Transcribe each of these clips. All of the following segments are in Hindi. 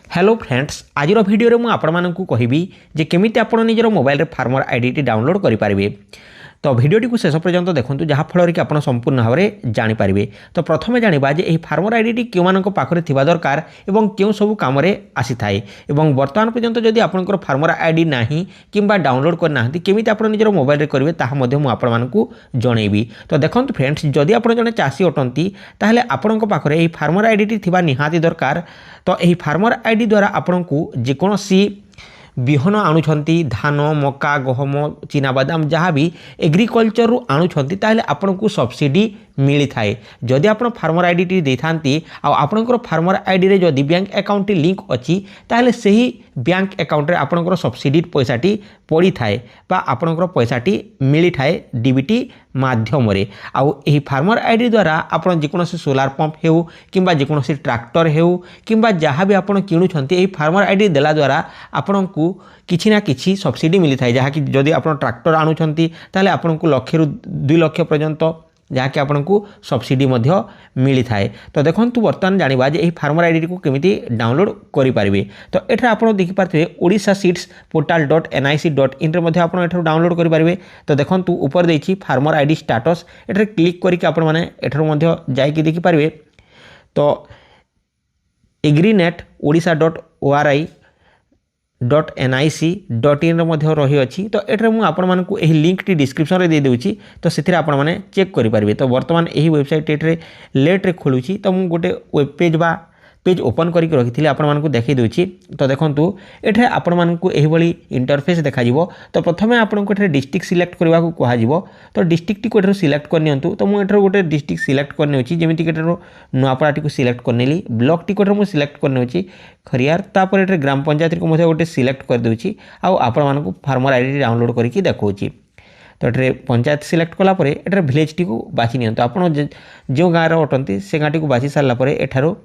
हेलो फ्रेंड्स आज भिडियो में आपको कहबी जे केमिति आपण निजर मोबाइल रे फार्मर आईडी डाउनलोड करें। तो भिडियोटी को शेष पर्यंत देखूँ जहाँफल कि आप संपूर्ण भाव में जानीपारे। तो प्रथम जाना जे यह फार्मर आईडी क्यों पाखे थी दरकार और क्यों सब कम आसी थाए और बर्तमान पर्यंत जदि आपंकर फार्मर आईडी ना कि डाउनलोड करना केमी आप निजर मोबाइल में करेंगे ताकू जनइबी। तो देखो फ्रेंड्स जदि आप जड़े चाषी अटंती ताहले आपण पाखे यह फार्मर आईडी थी निहाती दरकार। तो यह फार्मर आईडी द्वारा आपन को जेकोसी बिहन आणुछंती धान मका गहम चीनाबादाम जहाँ भी एग्रिकल्चर रू आणुछंती ताहले आपन को सब्सिडी मिली थाए। जदि आप फार्मर आईडी टी दे थांती आपनकर फार्मर आईडी रे जदि बैंक अकाउंट लिंक अच्छी ताहले सही बैंक अकाउंट रे आपनकर सब्सिडी पैसाटी पड़ी थाए बा आपनकर पैसाटी मिली थाए डीबीटी माध्यम रे। आउ एही फार्मर आईडी द्वारा आपन जेकोसी सोलार पंप हेउ किंबा जेकोसी ट्रैक्टर हेउ किंबा जहाँ भी आपन किणुछंती एही फार्मर आईडी देला द्वारा आपन को किछि ना किछि सब्सिडी मिली थाए। जहाँ कि जदि आपन ट्रैक्टर आणुछंती ताहले आपन को लक्ष रु 2 लाख पर्यंत जहाँकि आपन को सब्सिडी मध्य मिली थाए। तो देखो बर्तमान जाना जे फार्मर आईडी को केमिति डाउनलोड करें। तो ये आप देखिपारे ओडिशा सीड्स portal.nic.in रे मध्य आपन एठर डाउनलोड करें। तो देखो ऊपर देछि फार्मर आईडी स्टाटस एठर क्लिक करके आपण माने एठर मध्य जाइकि देखिपारे। तो एग्रीनेट odisha.ori.nic.in रही अच्छी। तो ये मुझे आपण लिंक टी डिस्क्रिप्शन रे दे देउची। तो से आपण मैंने चेक करेंगे। तो बर्तमान यही वेबसाइट ये लेट्रे खोलुची। तो मुझे गोटे वेब पेज बा पेज ओपन करके रखी आपको देखी दूची। तो देखूँ ये आपको यही इंटरफेस देखा। तो प्रथम आपको ये डिस्ट्रिक्ट सिलेक्ट करने को कह। तो डिस्ट्रिक्ट को सिलेक्ट करनी। तो मुझे गोटे डिस्ट्रिक्ट सिलेक्ट करनी जमीक नुआपड़ा टी सिलेक्ट करनेली ब्लॉक टी मुझे सिलेक्ट करनी खरियार तापर ये ग्राम पंचायत को गोटे सिलेक्ट करदे आपण फार्मर आईडी डाउनलोड करके देखा। तो ये पंचायत सिलेक्ट कलापर ये विलेज टी को बाछि नियंतु। आपन जो गाँव अटंती से गाँटी को बाछि सारापर एठारो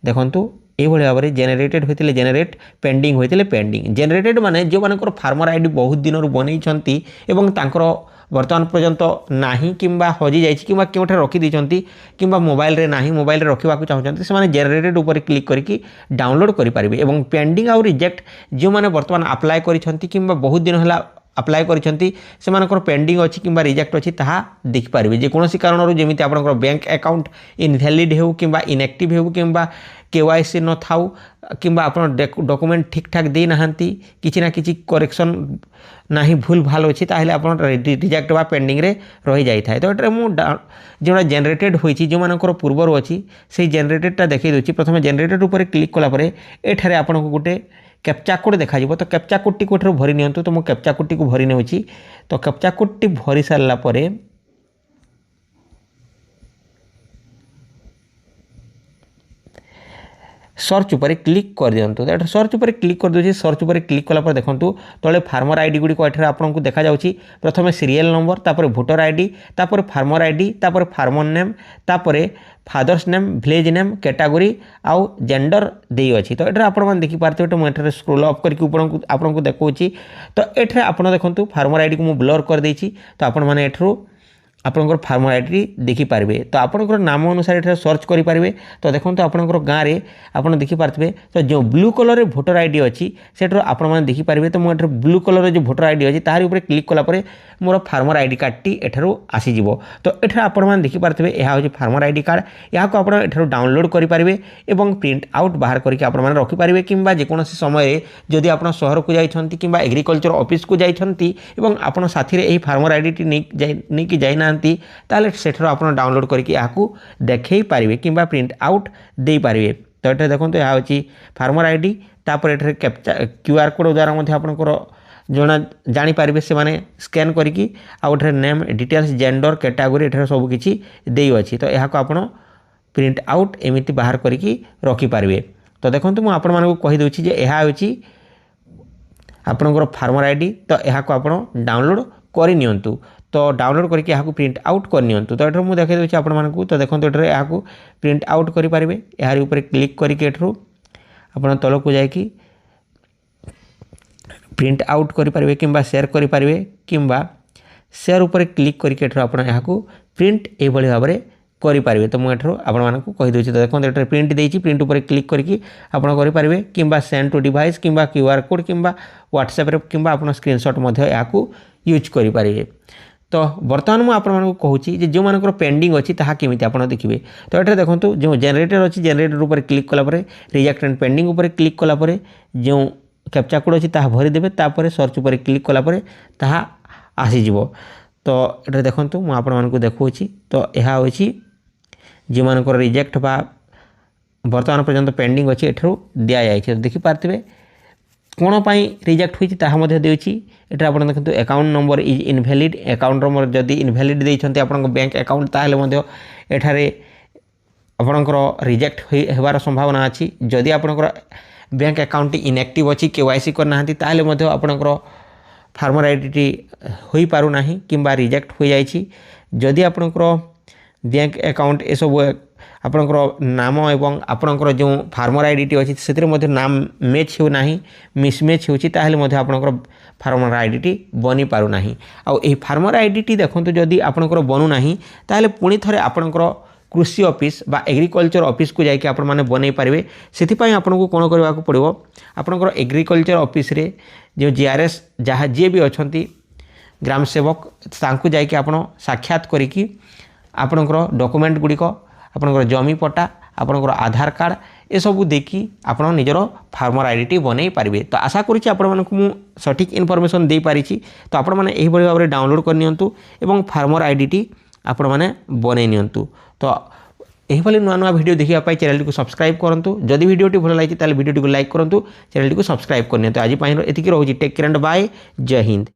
देखंतु ये भाव में जेनेरेटेड होते जेनेरेट पेंडिंग होते पेंडिंग जेनेरेटेड माने जो मानकर फार्मर आईडी बहुत दिन बनई बर्तमान पर्यंत नाही किंबा हजि जाइछि किंबा केउठे रखी दैछंती किंबा मोबाइल रे नाही मोबाइल रे रखिबा को चाहछंती से माने जेनेरेटेड ऊपर क्लिक करके डाउनलोड करि पारिबे। एवं पेंडिंग आ रिजेक्ट जो माने बर्तमान अप्लाई करिछंती किंबा बहुत दिन होला अप्लाई करिछंती से मानकर पेंडिंग अच्छी किंबा रिजेक्ट अच्छी ताहा देख पारिबे। जे कोनोसी कारणरू जेमिति आपनकर बैंक अकाउंट इनवैलिड हेउ किंबा इनएक्टिव हेउ किंबा केवाईसी न थाउ किंबा आपन डॉक्यूमेंट ठीक ठाक दे नहांती किछि ना किछि करेक्शन नाही भूल भाल अछि ताहले आपन रिजेक्ट बा पेंडिंग रे रहि जाई थाए। तो एटा मु जोड़ा जेनेरेटेड होईछि जो मानकर पूर्वरु अछि सेही जेनेरेटेडटा देखै दोछि। प्रथमे जेनेरेटेड ऊपर क्लिक कला परे एठारे आपन को गोटे कैप्चा कोड देखा। तो कैप्चा कोड टी कोठर भरी नियंतु। तो मु कैप्चा कोड टी को भरी नेउछि। तो कैप्चा कोड टी भरी सारला परे सर्च ऊपर क्लिक कर दियंतु। तो सर्च ऊपर क्लिक कर दोछि। सर्च ऊपर क्लिक कला पर देखंतु तळे फार्मर आईडी गुडी को एठरा आपन को देखा जाउछि। प्रथमे सीरियल नंबर तापर वोटर आईडी तापर फार्मर आईडी तापर फार्मर नेम तापर father's name village name category आउ जेंडर दे अछि। तो एठरा आपन मान देखि पारते तो एठरे स्क्रॉल अप करके ऊपर को आपन को देखौछि। तो एठरे आपन देखंतु फार्मर आईडी को मु ब्लर कर देछि। तो आपन माने एठरो आपनकर फार्मर आईडी देखि पारबे। तो आपनकर नाम अनुसार एठरे सर्च करि पारबे। तो देखंतु आपनकर गाँ रे आपन देखि पारबे। तो जो ब्लू कलर रे वोटर आईडी अछि सेठरो आपन माने देखि पारबे। तो मु एठरे ब्लू कलर रे जो वोटर आईडी अछि ताहार ऊपर क्लिक कला परे मोर फार्मर आईडी कार्ड टी एठरो आसी जिवो। तो एठरे आपन माने देखि पारबे एहा होछि फार्मर आईडी कार्ड। या को आपन एठरो डाउनलोड करि पारबे एवं प्रिंट आउट बाहर करके आपन माने रखि पारबे। किंबा जे कोनोसी समय जदि आपन शहर को जाइछंती किंबा एग्रीकल्चर ऑफिस को जाइछंती एवं आपन साथी रे एही फार्मर आईडी टी नै कि जाई नांती ताले सेठरो आपन डाउनलोड करके याकू देखै पारिबे किंबा प्रिंट आउट दे पारिबे। तो एठे देखंतु या होछि फार्मर आईडी तापर एठे कैप्चा क्यूआर कोड द्वारा मध्ये आपनकर जणा जानि पारिबे से माने स्कैन करके आ एठे नेम डिटेल्स जेंडर कैटेगरी एठे सब किछि देई अछि। तो याकू आपन प्रिंट आउट एमिति बाहर करके रखि पारिबे। तो देखंतु मु आपन मानको कहि दोछि जे एहा होछि आपनकर फार्मर आईडी। तो याकू आपन डाउनलोड करि नियंतु। तो डाउनलोड करके यहाँ प्रिंट आउट कर नियंतु। तो एठर मुझे देखा दूसरी आपको। तो देखो एठर यहाँ प्रिंट आउट करेंगे। यार ऊपर क्लिक करके एठरू आप तल को जाकि प्रिंट आउट करेंगे कि शेयर करेंगे कि शेयर ऊपर क्लिक करके एठर आप यहाँ प्रिंट ये भाव में करें। तो मुझे आपको कहीदे तो देखो ये प्रिंट देती प्रिंट उपर क्लिक करके आपड़ करेंगे कि सेंड टू डिवाइस कि क्यूआर कोड कि व्हाट्सएप कि आप स्क्रीनशॉट यूज करेंगे। तो बर्तमान मुझे आपको कहूँ जो मानकर पेंडिंग अच्छी ताहा केमी आप देखिए। तो ये देखो जो जेनरेटर अच्छी जेनरेटर उपर क्लिक कलापर रिजेक्ट एंड पेंडिंग उपर क्लिक कलापर जो कैप्चा कोड अच्छी ताहा भरीदेवे तापर सर्च उपर क्लिक कलापर ताहा आसीज। तो ये देखो मुझे आपको देखूँ। तो यह हूँ जो मानकर रिजेक्ट बा बर्तमान पर्यंत पेंडिंग अच्छी एठू दि जाए देखिपारे कौन पाई रिजेक्ट होती देती ये आप देखते account number is invalid account number जदि इनभैलिड देते आप बैंक अकाउंट ताहले एठारे आपणकर रिजेक्ट होवार संभावना अच्छी। जदि आपणकर बैंक अकाउंट इनएक्टिव अच्छी केवाईसी करना ताहले आपणकर फार्मर आईडी हो पारना कि रिजेक्ट हो जाए। जदि आपणकर बैंक अकाउंट ये सब आपणकर नाम एवं आपणकर जो फार्मर आईडी अच्छी से नाम मैच होना मिसमैच होता आपणकर फार्मर आईडी बनी पारना। आउ फार्मर आईडी देखो जदि आपणकर बनूना ताहले पुणी थे आपणकर कृषि ऑफिस बा एग्रीकल्चर ऑफिस को जाकि आपण माने बनै पारे। से आपको कौन करने को पड़ो आपणकर एग्रीकल्चर ऑफिस रे जो जीआरएस जहाँ जी भी अच्छा ग्राम सेवक तांकु जाकि आपण साक्षात करिकी आपणकर डॉक्यूमेंट गुड़िक आपणकर जमी पट्टा आपणकर आधार कार्ड ये सबू देखी आप निजर फार्मर आईडी बनै पारे। तो आशा करुँच आपको सठिक इनफॉरमेशन दे पारी। तो आपण मैंने यही भाव में डाउनलोड करनी फार्मर आईडी आपण मैंने बनै नियंतु। तो यही नुआ नुआ वीडियो देखा चैनल को सब्सक्राइब करूँ। जदि वीडियो भल लगी वीडियो को लाइक करूँ चैनल को सब्सक्राइब करनी। तो आज ये रोचे टेक केयर एंड बाय जय हिंद।